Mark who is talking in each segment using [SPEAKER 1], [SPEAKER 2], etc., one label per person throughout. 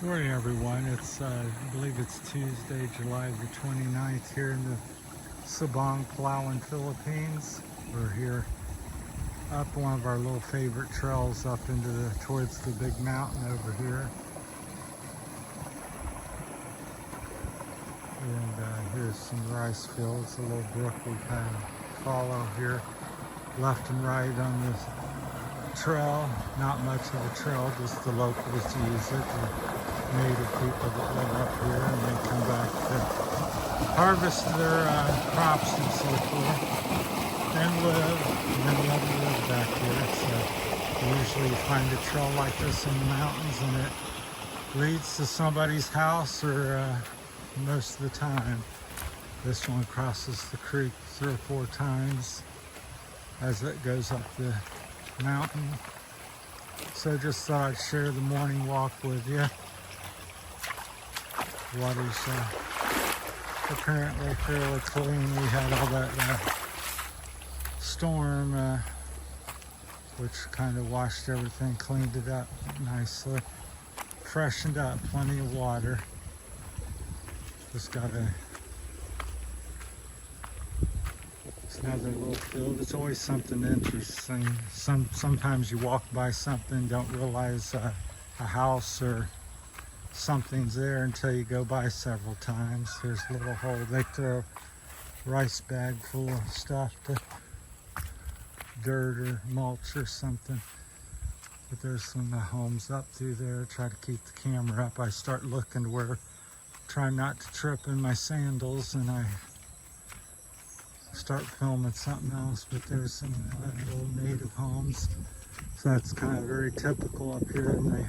[SPEAKER 1] Morning, everyone. I believe it's Tuesday, July the 29th here in the Sabang, Palawan, Philippines. We're here up one of our little favorite trails up towards the big mountain over here. And here's some rice fields, a little brook we kind of follow here, left and right on this trail. Not much of a trail, just the locals use it. The native people that live up here, and they come back to harvest their crops and so forth, and many of them live back here. So usually you find a trail like this in the mountains, and it leads to somebody's house, or most of the time. This one crosses the creek 3 or 4 times as it goes up the mountain. So just thought I'd share the morning walk with you. Water's apparently fairly clean. We had all that storm which kind of washed everything, cleaned it up nicely, freshened up, plenty of water. Just got it's another little field. It's always something interesting. Sometimes you walk by something, don't realize a house or something's there until you go by several times. There's a little hole. They throw a rice bag full of stuff, to dirt or mulch or something. But there's some homes up through there. Try to keep the camera up. I start looking to where, try not to trip in my sandals, and I start filming something else. But there's some little native homes. So that's kind of very typical up here in the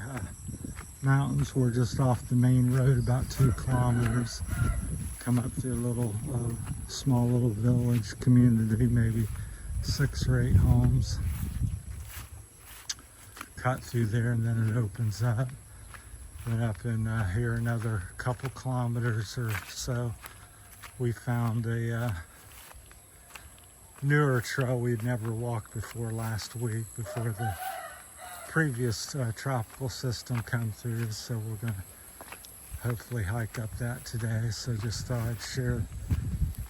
[SPEAKER 1] mountains. We're just off the main road about 2 kilometers. Come up to a little small little village community, maybe 6 or 8 homes. Cut through there, and then it opens up. Then up in here another couple kilometers or so, we found a newer trail we'd never walked before last week, before the previous tropical system come through. So we're going to hopefully hike up that today. So just thought I'd share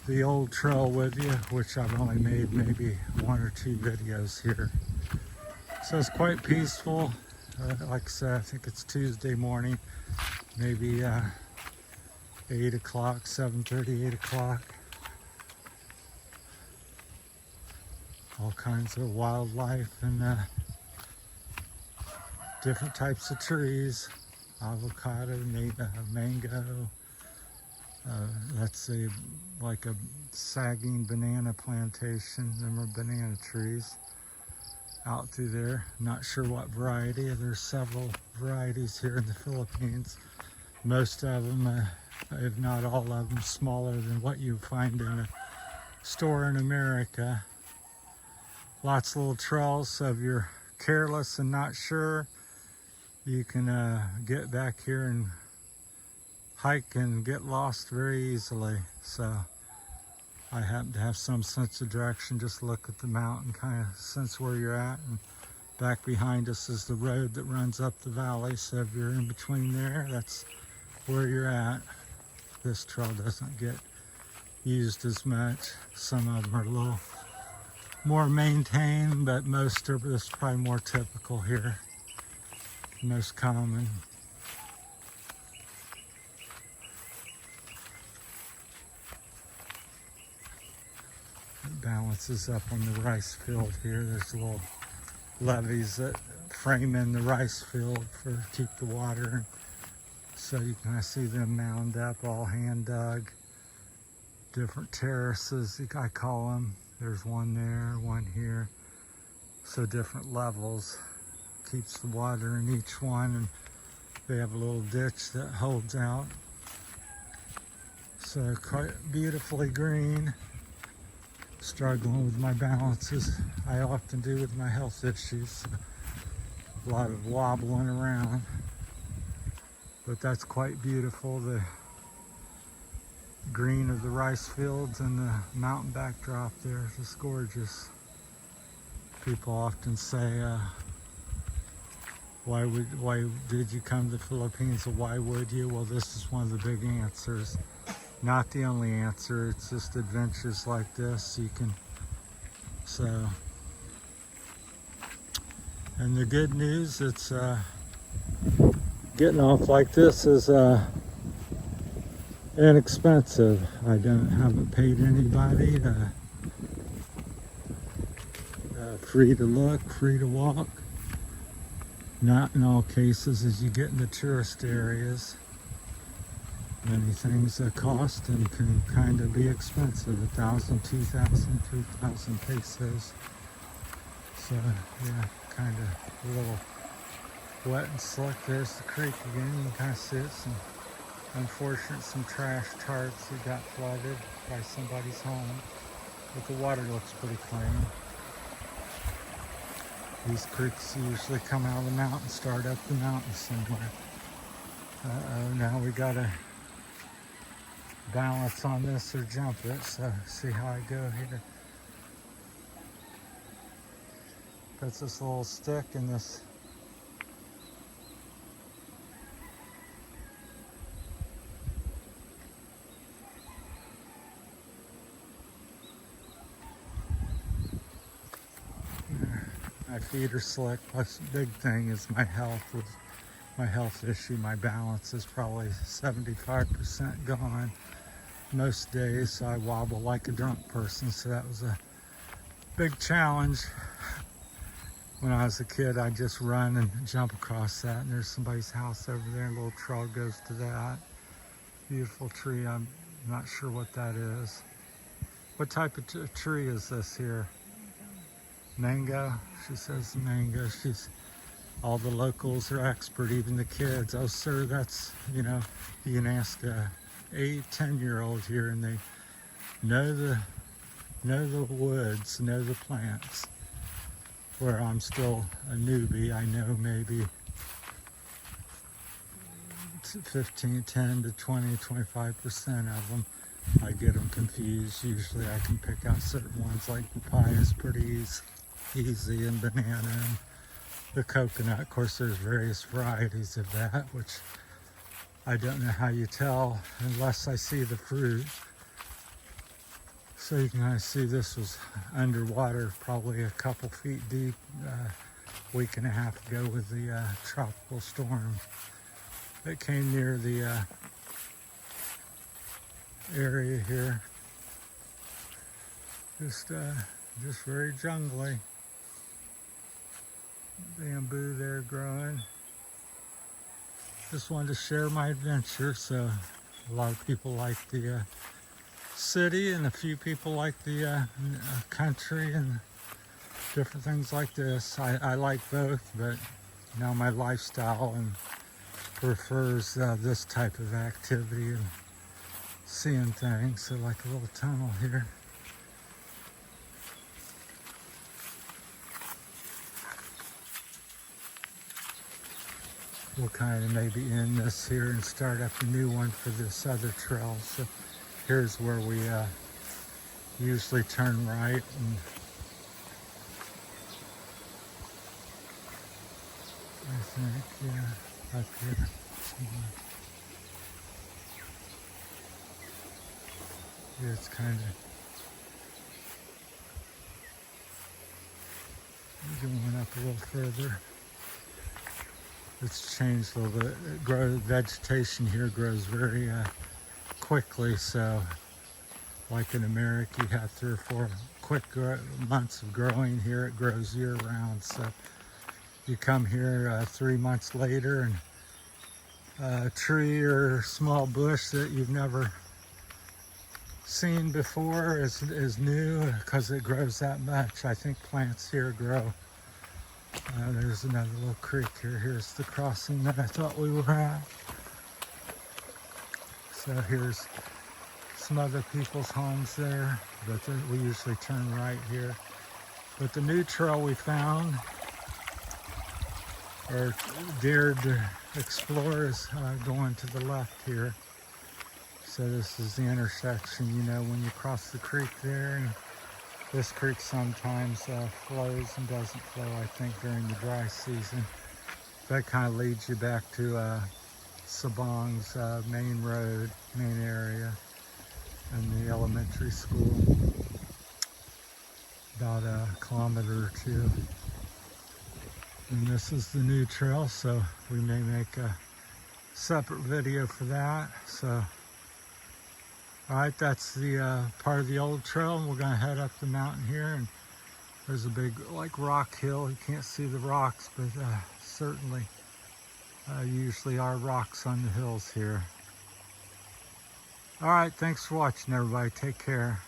[SPEAKER 1] the old trail with you, which I've only made maybe 1 or 2 videos here. So it's quite peaceful. Like I said, I think it's Tuesday morning, maybe 8 o'clock, 7:30, 8 o'clock. All kinds of wildlife and different types of trees, avocado, mango, let's say like a sagging banana plantation. Them are banana trees out through there. Not sure what variety. There's several varieties here in the Philippines. Most of them, if not all of them, smaller than what you find in a store in America. Lots of little trails, so if you're careless and not sure, you can get back here and hike and get lost very easily. So I happen to have some sense of direction. Just look at the mountain, kind of sense where you're at. And back behind us is the road that runs up the valley. So if you're in between there, that's where you're at. This trail doesn't get used as much. Some of them are a little more maintained, but most are just probably more typical here. Most common. It balances up on the rice field here. There's little levees that frame in the rice field to keep the water. So you can see them mound up, all hand dug. Different terraces, I call them. There's one there, one here. So different levels. Keeps the water in each one, and they have a little ditch that holds out. So quite beautifully green. Struggling with my balances, I often do with my health issues. A lot of wobbling around, but that's quite beautiful. The green of the rice fields and the mountain backdrop there is just gorgeous. People often say Why did you come to the Philippines, or why would you? Well, this is one of the big answers. Not the only answer. It's just adventures like this you can. So, and the good news, it's getting off like this is inexpensive. Haven't paid anybody. Free to look, free to walk. Not in all cases as you get in the tourist areas. Many things that cost and can kind of be expensive, 1,000, 2,000, 3,000 pesos. So yeah, kind of a little wet and slick. There's the creek again. You can kind of see it. Some trash tarps that got flooded by somebody's home. But the water looks pretty clean. These creeks usually come out of the mountain, start up the mountain somewhere. Now we gotta balance on this or jump it, so see how I go here. Got this little stick and this my feet are slick. Plus, the big thing is my health. With my health issue, my balance is probably 75% gone most days. So I wobble like a drunk person. So that was a big challenge. When I was a kid, I'd just run and jump across that. And there's somebody's house over there. A little trail goes to that. Beautiful tree. I'm not sure what that is. What type of tree is this here? Mango. She says mango. All the locals are expert, even the kids. Oh, sir, that's, you can ask a 8, 10-year-old here, and they know the woods, know the plants. Where I'm still a newbie, I know maybe 10 to 20, 25% of them. I get them confused. Usually I can pick out certain ones, like papaya is pretty easy, and banana, and the coconut. Of course, there's various varieties of that, which I don't know how you tell unless I see the fruit. So you can kind of see this was underwater, probably a couple feet deep, a week and a half ago with the tropical storm that came near the area here. Just very jungly. Bamboo there growing. Just wanted to share my adventure. So a lot of people like the city, and a few people like the country and different things like this. I like both, but my lifestyle and prefers this type of activity and seeing things. So like a little tunnel here. We'll kind of maybe end this here and start up a new one for this other trail. So here's where we usually turn right, and I think, yeah, up here. Yeah, it's kind of going up a little further. It's changed a little bit. Vegetation here grows very quickly, so like in America, you have 3 or 4 quick months of growing. Here it grows year round, so you come here 3 months later and a tree or small bush that you've never seen before is new because it grows that much. I think plants here grow. There's another little creek here. Here's the crossing that I thought we were at. So here's some other people's homes there, but we usually turn right here. But the new trail we found, or dared to explore, is going to the left here. So this is the intersection, when you cross the creek there. And this creek sometimes flows and doesn't flow, I think, during the dry season. that kind of leads you back to Sabang's main road, main area, and the elementary school. About a kilometer or two. And this is the new trail, so we may make a separate video for that. So, all right, that's the part of the old trail, and we're gonna head up the mountain here. And there's a big like rock hill. You can't see the rocks, but certainly usually are rocks on the hills here. All right, thanks for watching, everybody. Take care.